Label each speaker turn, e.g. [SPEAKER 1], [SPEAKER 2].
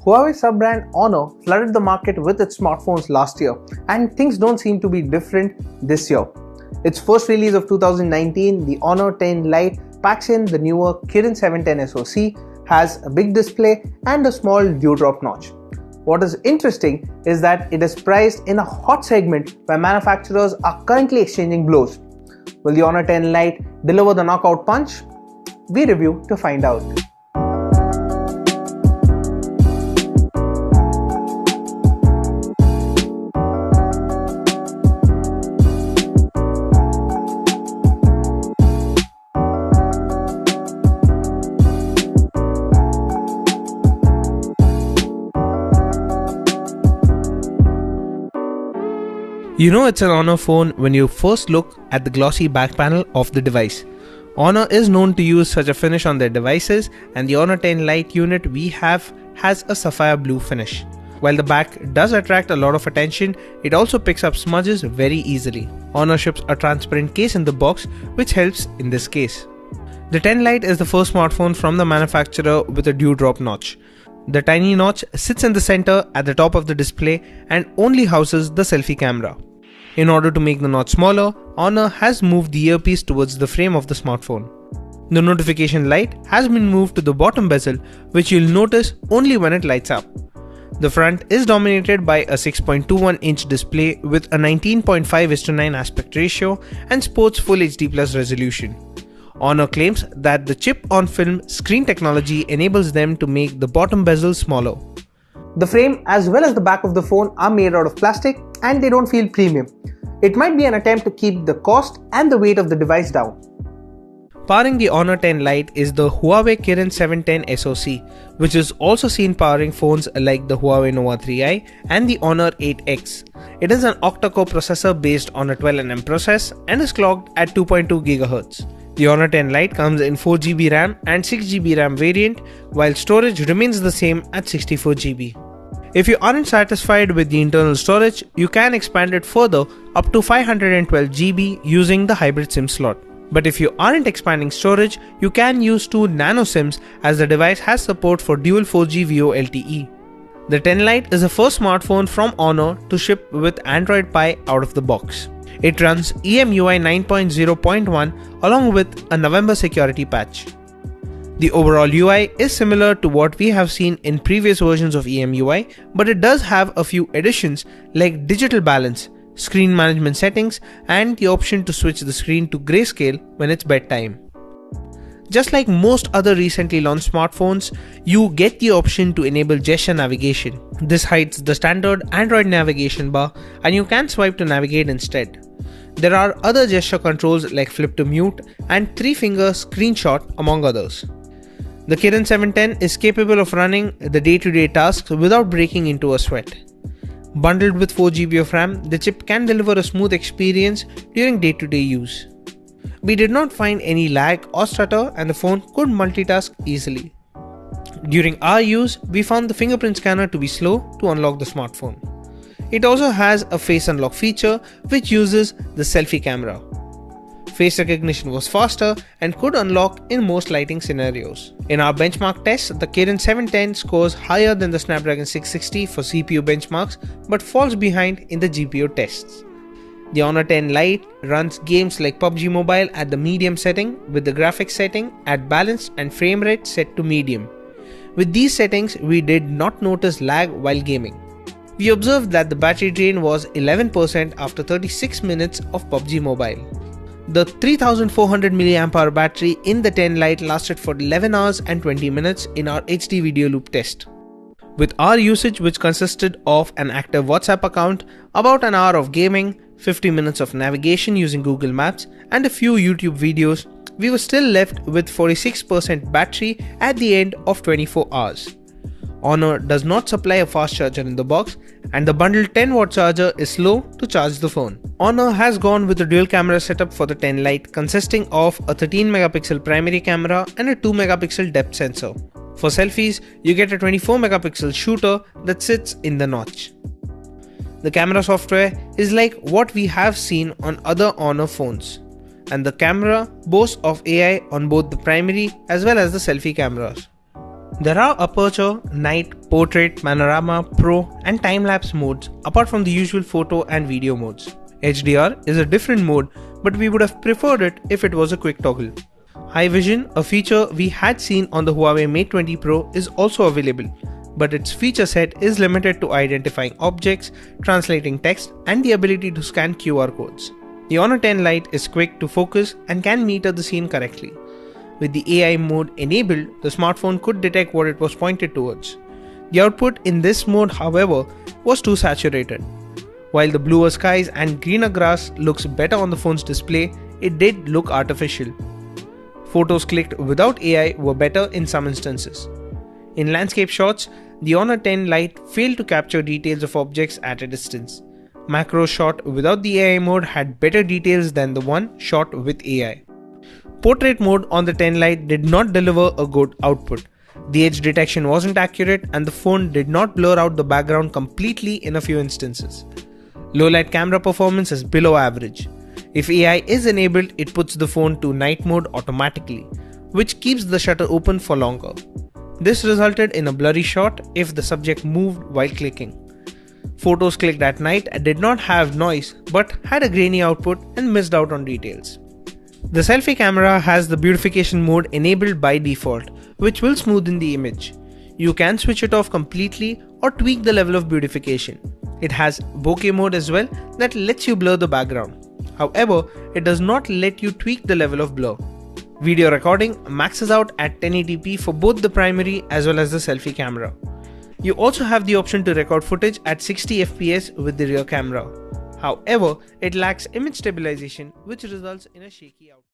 [SPEAKER 1] Huawei sub-brand Honor flooded the market with its smartphones last year, and things don't seem to be different this year. Its first release of 2019, the Honor 10 Lite, packs in the newer Kirin 710 SoC, has a big display and a small dewdrop notch. What is interesting is that it is priced in a hot segment where manufacturers are currently exchanging blows. Will the Honor 10 Lite deliver the knockout punch? We review to find out.
[SPEAKER 2] You know it's an Honor phone when you first look at the glossy back panel of the device. Honor is known to use such a finish on their devices, and the Honor 10 Lite unit we have has a sapphire blue finish. While the back does attract a lot of attention, it also picks up smudges very easily. Honor ships a transparent case in the box, which helps in this case. The 10 Lite is the first smartphone from the manufacturer with a dewdrop notch. The tiny notch sits in the center at the top of the display and only houses the selfie camera. In order to make the notch smaller, Honor has moved the earpiece towards the frame of the smartphone. The notification light has been moved to the bottom bezel, which you'll notice only when it lights up. The front is dominated by a 6.21-inch display with a 19.5:9 aspect ratio and sports Full HD+ resolution. Honor claims that the chip-on-film screen technology enables them to make the bottom bezel smaller.
[SPEAKER 1] The frame as well as the back of the phone are made out of plastic and they don't feel premium. It might be an attempt to keep the cost and the weight of the device down.
[SPEAKER 2] Powering the Honor 10 Lite is the Huawei Kirin 710 SoC, which is also seen powering phones like the Huawei Nova 3i and the Honor 8X. It is an octa-core processor based on a 12nm process and is clocked at 2.2 GHz. The Honor 10 Lite comes in 4GB RAM and 6GB RAM variant, while storage remains the same at 64GB. If you aren't satisfied with the internal storage, you can expand it further up to 512GB using the hybrid SIM slot. But if you aren't expanding storage, you can use two nano SIMs as the device has support for dual 4G VO LTE. The 10 Lite is the first smartphone from Honor to ship with Android Pie out of the box. It runs EMUI 9.0.1 along with a November security patch. The overall UI is similar to what we have seen in previous versions of EMUI, but it does have a few additions like digital balance, screen management settings, and the option to switch the screen to grayscale when it's bedtime. Just like most other recently launched smartphones, you get the option to enable gesture navigation. This hides the standard Android navigation bar and you can swipe to navigate instead. There are other gesture controls like flip to mute and 3-finger screenshot among others. The Kirin 710 is capable of running the day-to-day tasks without breaking into a sweat. Bundled with 4GB of RAM, the chip can deliver a smooth experience during day-to-day use. We did not find any lag or stutter and the phone could multitask easily. During our use, we found the fingerprint scanner to be slow to unlock the smartphone. It also has a face unlock feature which uses the selfie camera. Face recognition was faster and could unlock in most lighting scenarios. In our benchmark test, the Kirin 710 scores higher than the Snapdragon 660 for CPU benchmarks but falls behind in the GPU tests. The Honor 10 Lite runs games like PUBG Mobile at the medium setting with the graphics setting at balanced and frame rate set to medium. With these settings, we did not notice lag while gaming. We observed that the battery drain was 11% after 36 minutes of PUBG Mobile. The 3400 mAh battery in the 10 Lite lasted for 11 hours and 20 minutes in our HD video loop test. With our usage, which consisted of an active WhatsApp account, about an hour of gaming, 50 minutes of navigation using Google Maps, and a few YouTube videos, we were still left with 46% battery at the end of 24 hours. Honor does not supply a fast charger in the box, and the bundled 10-watt charger is slow to charge the phone. Honor has gone with a dual camera setup for the 10 Lite consisting of a 13-megapixel primary camera and a 2-megapixel depth sensor. For selfies, you get a 24-megapixel shooter that sits in the notch. The camera software is like what we have seen on other Honor phones, and the camera boasts of AI on both the primary as well as the selfie cameras. There are aperture, night, portrait, panorama, pro and time-lapse modes apart from the usual photo and video modes. HDR is a different mode, but we would have preferred it if it was a quick toggle. High Vision, a feature we had seen on the Huawei Mate 20 Pro, is also available, but its feature set is limited to identifying objects, translating text and the ability to scan QR codes. The Honor 10 Lite is quick to focus and can meter the scene correctly. With the AI mode enabled, the smartphone could detect what it was pointed towards. The output in this mode, however, was too saturated. While the bluer skies and greener grass looks better on the phone's display, it did look artificial. Photos clicked without AI were better in some instances. In landscape shots, the Honor 10 Lite failed to capture details of objects at a distance. Macro shot without the AI mode had better details than the one shot with AI. Portrait mode on the 10 Lite did not deliver a good output. The edge detection wasn't accurate and the phone did not blur out the background completely in a few instances. Low light camera performance is below average. If AI is enabled, it puts the phone to night mode automatically, which keeps the shutter open for longer. This resulted in a blurry shot if the subject moved while clicking. Photos clicked at night did not have noise but had a grainy output and missed out on details. The selfie camera has the beautification mode enabled by default, which will smoothen the image. You can switch it off completely or tweak the level of beautification. It has bokeh mode as well that lets you blur the background. However, it does not let you tweak the level of blur. Video recording maxes out at 1080p for both the primary as well as the selfie camera. You also have the option to record footage at 60 fps with the rear camera. However, it lacks image stabilization, which results in a shaky output.